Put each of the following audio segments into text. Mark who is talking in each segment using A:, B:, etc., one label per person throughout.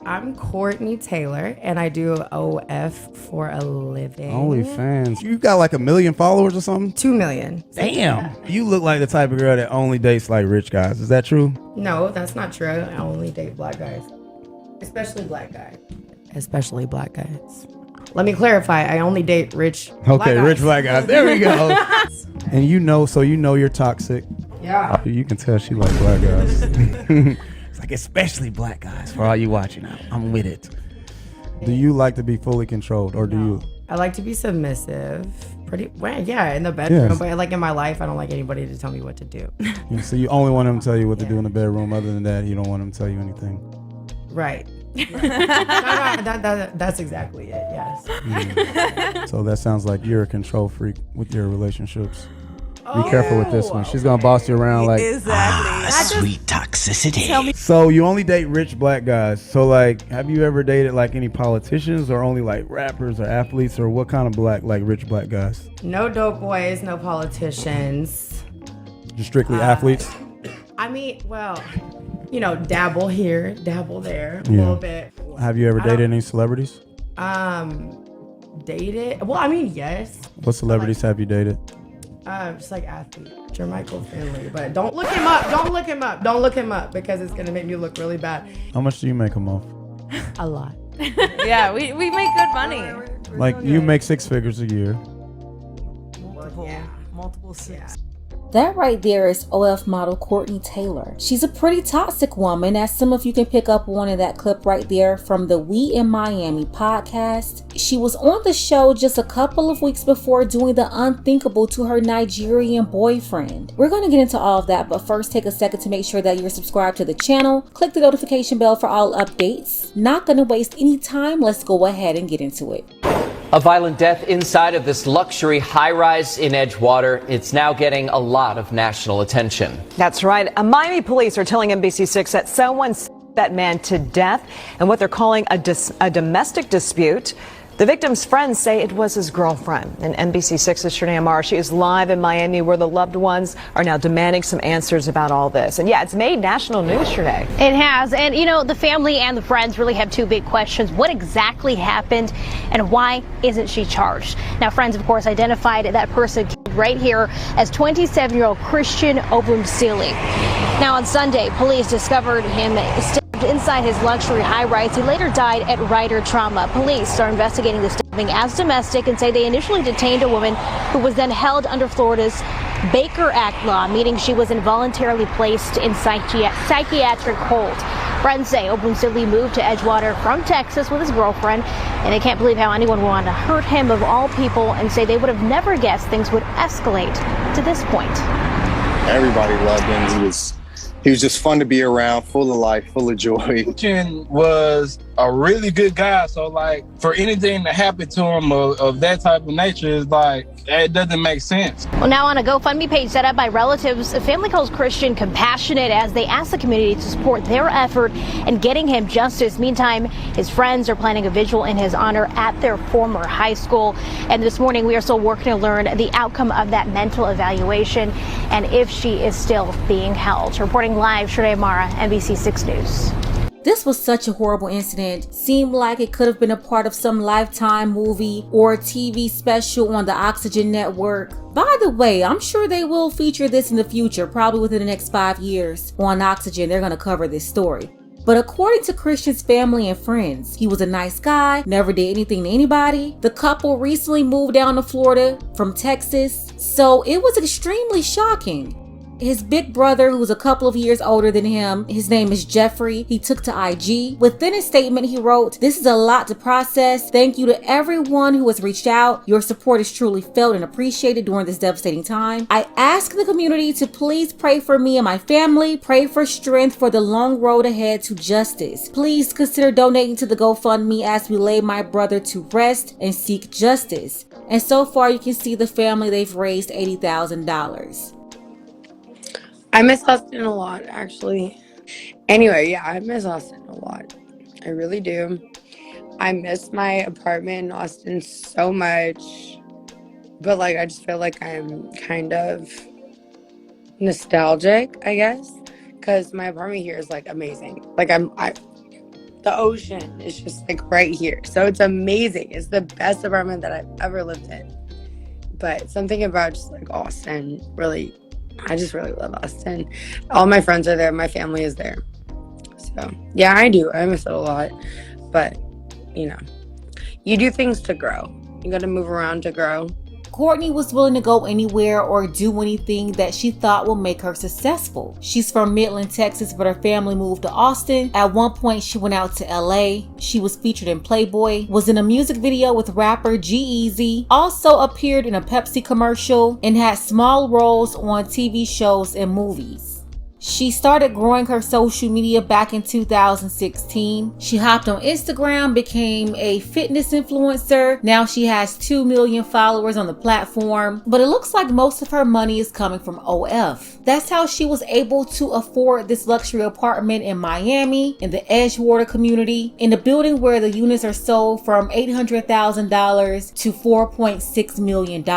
A: I'm Courtney Taylor, and I do OF for a living.
B: OnlyFans. You got like 1 million followers or something?
A: 2 million.
B: Damn. You look like the type of girl that only dates like rich guys. Is that true?
A: No, that's not true. I only date black guys. Especially black guys. Especially black guys. Let me clarify. I only date rich black guys.
B: Rich black guys. There we go. And you know you're toxic.
A: Yeah.
B: You can tell she like black guys. It's like especially black guys. For all you watching, I'm with it. Do you like to be fully controlled, or do you?
A: I like to be submissive. Pretty well, yeah, in the bedroom. Yes. But like in my life, I don't like anybody to tell me what to do.
B: So you only want them to tell you what to do in the bedroom. Other than that, you don't want them to tell you anything.
A: Right. No, that's exactly it. Yes.
B: So that sounds like you're a control freak with your relationships. Be careful with this one. She's gonna boss you around like
C: exactly.
D: Sweet toxicity.
B: So you only date rich black guys. So like, have you ever dated like any politicians or only like rappers or athletes, or what kind of rich black guys?
A: No dope boys, no politicians.
B: Just strictly athletes.
A: I mean, well, dabble here, dabble there, a little bit.
B: Have you ever dated any celebrities?
A: Dated? Well, I mean, yes.
B: What celebrities have you dated?
A: Just like athlete, Jermichael Finley. But don't look him up. Don't look him up. Don't look him up because it's gonna make me look really bad.
B: How much do you make a month?
A: A lot.
C: Yeah, we make good money.
B: Like you make 6 figures a year.
C: Multiple six.
E: That right there is OF model Courtney Taylor. She's a pretty toxic woman, as some of you can pick up on in that clip right there from the We in Miami podcast. She was on the show just a couple of weeks before doing the unthinkable to her Nigerian boyfriend. We're going to get into all of that, but first take a second to make sure that you're subscribed to the channel. Click the notification bell for all updates. Not going to waste any time. Let's go ahead and get into it.
F: A violent death inside of this luxury high-rise in Edgewater. It's now getting a lot of national attention.
G: That's right. Miami police are telling NBC6 that someone stabbed that man to death in what they're calling a domestic dispute. The victim's friends say it was his girlfriend. And NBC6's Shanae Amar, she is live in Miami where the loved ones are now demanding some answers about all this. And yeah, it's made national news today.
H: It has. And, the family and the friends really have two big questions. What exactly happened and why isn't she charged? Now, friends, of course, identified that person right here as 27-year-old Christian Obumsili. Now, on Sunday, police discovered him inside his luxury high-rise. He later died at Ryder Trauma. Police are investigating the stabbing as domestic and say they initially detained a woman who was then held under Florida's Baker Act law, meaning she was involuntarily placed in psychiatric hold. Friends say Obumsili moved to Edgewater from Texas with his girlfriend, and they can't believe how anyone would want to hurt him of all people, and say they would have never guessed things would escalate to this point.
I: Everybody loved him. He was just fun to be around, full of life, full of joy.
J: Christian was a really good guy, so for anything to happen to him of that type of nature is it doesn't make sense.
H: Well, now on a GoFundMe page set up by relatives, a family calls Christian compassionate as they ask the community to support their effort in getting him justice. Meantime, his friends are planning a vigil in his honor at their former high school. And this morning, we are still working to learn the outcome of that mental evaluation and if she is still being held. Reporting live, Shanae Mara, NBC6 News.
E: This was such a horrible incident. Seemed like it could have been a part of some Lifetime movie or TV special on the Oxygen Network. By the way, I'm sure they will feature this in the future, probably within the next 5 years. On Oxygen, they're going to cover this story. But according to Christian's family and friends, he was a nice guy, never did anything to anybody. The couple recently moved down to Florida from Texas, so it was extremely shocking. His big brother, who was a couple of years older than him, his name is Jeffrey, he took to IG. Within his statement, he wrote, "This is a lot to process. Thank you to everyone who has reached out. Your support is truly felt and appreciated during this devastating time. I ask the community to please pray for me and my family. Pray for strength for the long road ahead to justice. Please consider donating to the GoFundMe as we lay my brother to rest and seek justice." And so far, you can see the family, they've raised $80,000.
K: I miss Austin a lot, actually. Anyway, yeah, I miss Austin a lot. I really do. I miss my apartment in Austin so much. But, I just feel like I'm kind of nostalgic, I guess. Because my apartment here is, amazing. The ocean is just like right here. So it's amazing. It's the best apartment that I've ever lived in. But something about just like Austin, really, I just really love Austin. All my friends are there. My family is there. So yeah, I do. I miss it a lot. But, you know, you do things to grow. You got to move around to grow.
E: Courtney was willing to go anywhere or do anything that she thought will make her successful. She's from Midland, Texas, but her family moved to Austin. At one point, she went out to LA. She was featured in Playboy, was in a music video with rapper G-Eazy, also appeared in a Pepsi commercial, and had small roles on TV shows and movies. She started growing her social media back in 2016. She hopped on Instagram, became a fitness influencer. Now she has 2 million followers on the platform, but it looks like most of her money is coming from OF. That's how she was able to afford this luxury apartment in Miami, in the Edgewater community, in a building where the units are sold from $800,000 to $4.6 million.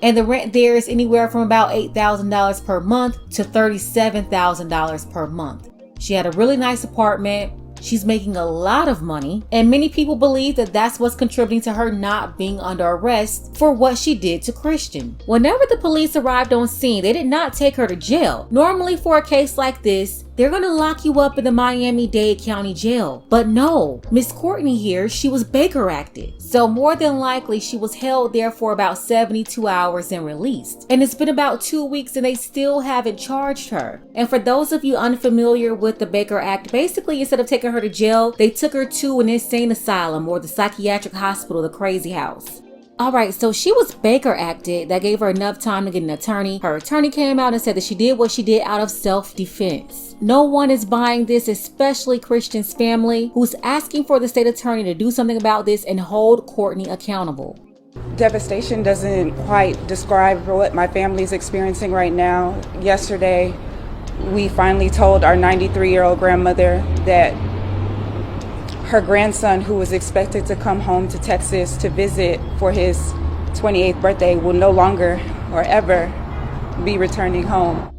E: And the rent there is anywhere from about $8,000 per month to $37,000 per month. She had a really nice apartment. She's making a lot of money, and many people believe that that's what's contributing to her not being under arrest for what she did to Christian. Whenever the police arrived on scene, they did not take her to jail. Normally for a case like this, they're gonna lock you up in the Miami-Dade County Jail. But no, Miss Courtney here, she was Baker acted. So more than likely, she was held there for about 72 hours and released. And it's been about 2 weeks and they still haven't charged her. And for those of you unfamiliar with the Baker Act, basically instead of taking her to jail, they took her to an insane asylum or the psychiatric hospital, the crazy house. Alright, so she was Baker acted. That gave her enough time to get an attorney. Her attorney came out and said that she did what she did out of self-defense. No one is buying this, especially Christian's family, who's asking for the state attorney to do something about this and hold Courtney accountable.
L: Devastation doesn't quite describe what my family is experiencing right now. Yesterday, we finally told our 93-year-old grandmother that her grandson, who was expected to come home to Texas to visit for his 28th birthday, will no longer or ever be returning home.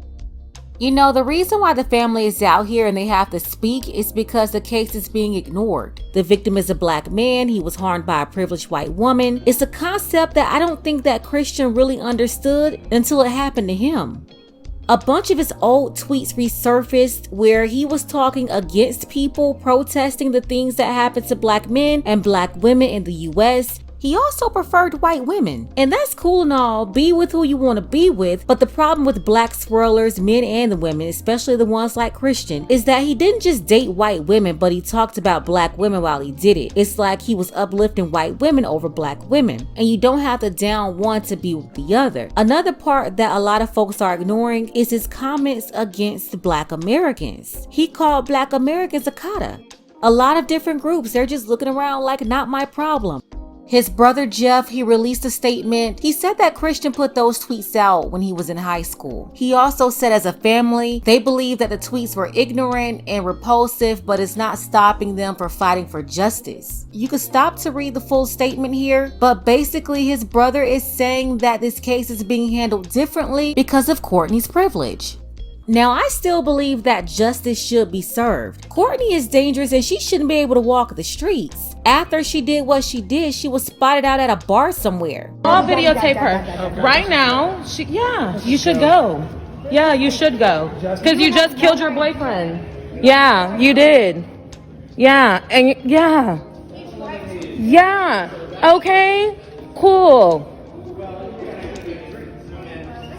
E: You know, the reason why the family is out here and they have to speak is because the case is being ignored. The victim is a black man. He was harmed by a privileged white woman. It's a concept that I don't think that Christian really understood until it happened to him. A bunch of his old tweets resurfaced where he was talking against people protesting the things that happen to black men and black women in the US. He also preferred white women. And that's cool and all, be with who you want to be with, but the problem with black swirlers, men and the women, especially the ones like Christian, is that he didn't just date white women, but he talked about black women while he did it. It's like he was uplifting white women over black women. And you don't have to down one to be with the other. Another part that a lot of folks are ignoring is his comments against black Americans. He called black Americans a cotta. A lot of different groups, they're just looking around like not my problem. His brother Jeff, he released a statement. He said that Christian put those tweets out when he was in high school. He also said as a family, they believe that the tweets were ignorant and repulsive, but it's not stopping them from fighting for justice. You could stop to read the full statement here, but basically his brother is saying that this case is being handled differently because of Courtney's privilege. Now, I still believe that justice should be served. Courtney is dangerous and she shouldn't be able to walk the streets. After she did what she did, she was spotted out at a bar somewhere.
M: I'll videotape her. Right now, you should go. Yeah, you should go. Because you just killed your boyfriend. Yeah, you did. Yeah, and yeah. Okay, cool.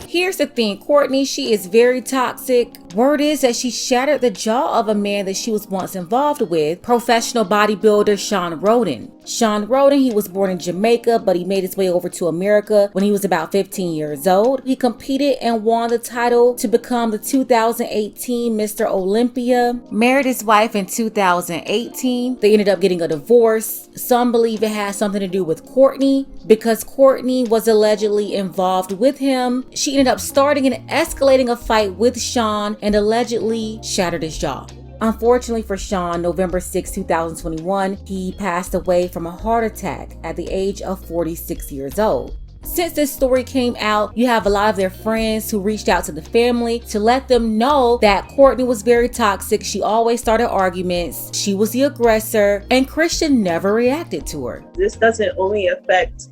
E: Here's the thing, Courtney, she is very toxic. Word is that she shattered the jaw of a man that she was once involved with, professional bodybuilder Sean Roden. Sean Roden, he was born in Jamaica, but he made his way over to America when he was about 15 years old. He competed and won the title to become the 2018 Mr. Olympia. Married his wife in 2018. They ended up getting a divorce. Some believe it has something to do with Courtney because Courtney was allegedly involved with him. She ended up starting and escalating a fight with Sean and allegedly shattered his jaw. Unfortunately for Sean, November 6, 2021, he passed away from a heart attack at the age of 46 years old. Since this story came out, you have a lot of their friends who reached out to the family to let them know that Courtney was very toxic. She always started arguments. She was the aggressor, and Christian never reacted to her.
N: This doesn't only affect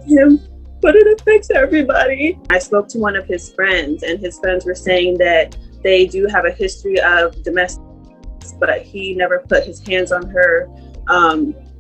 N: him, but it affects everybody. I spoke to one of his friends, and his friends were saying that they do have a history of domestic, but he never put his hands on her.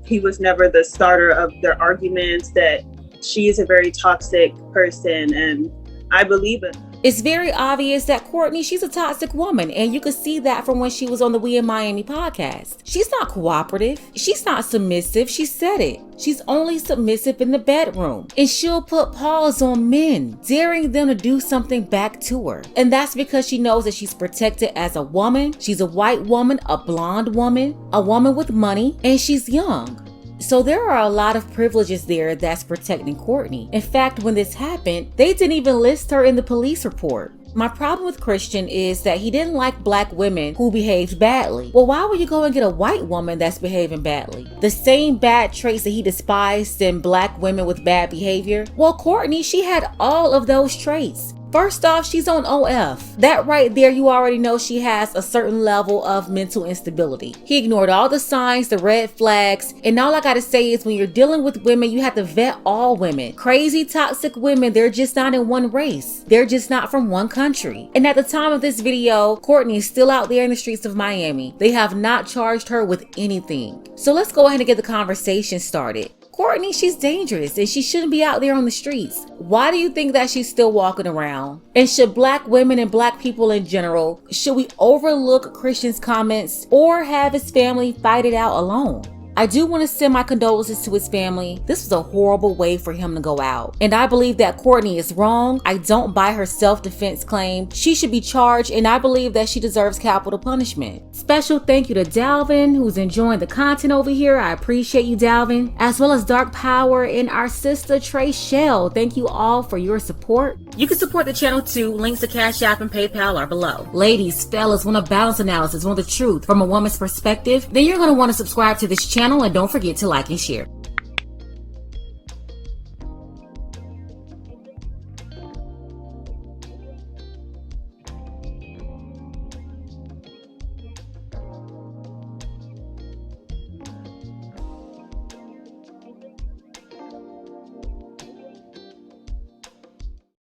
N: He was never the starter of their arguments, that she is a very toxic person, and I believe it.
E: It's very obvious that Courtney, she's a toxic woman, and you could see that from when she was on the We in Miami podcast. She's not cooperative. She's not submissive. She said it. She's only submissive in the bedroom, and she'll put paws on men, daring them to do something back to her. And that's because she knows that she's protected as a woman. She's a white woman, a blonde woman, a woman with money, and she's young. So there are a lot of privileges there that's protecting Courtney. In fact, when this happened, they didn't even list her in the police report. My problem with Christian is that he didn't like black women who behaved badly. Well, why would you go and get a white woman that's behaving badly? The same bad traits that he despised in black women with bad behavior? Well, Courtney, she had all of those traits. First off, she's on OF. That right there, you already know she has a certain level of mental instability. He ignored all the signs, the red flags, and all I gotta say is when you're dealing with women, you have to vet all women. Crazy, toxic women, they're just not in one race. They're just not from one country. And at the time of this video, Courtney is still out there in the streets of Miami. They have not charged her with anything. So let's go ahead and get the conversation started. Courtney, she's dangerous and she shouldn't be out there on the streets. Why do you think that she's still walking around? And should black women and black people in general, should we overlook Christian's comments or have his family fight it out alone? I do want to send my condolences to his family. This was a horrible way for him to go out. And I believe that Courtney is wrong. I don't buy her self-defense claim. She should be charged, and I believe that she deserves capital punishment. Special thank you to Dalvin, who's enjoying the content over here. I appreciate you, Dalvin. As well as Dark Power and our sister Trey Shell. Thank you all for your support. You can support the channel too. Links to Cash App and PayPal are below. Ladies, fellas, want a balance analysis, want the truth from a woman's perspective? Then you're going to want to subscribe to this channel, and don't forget to like and share.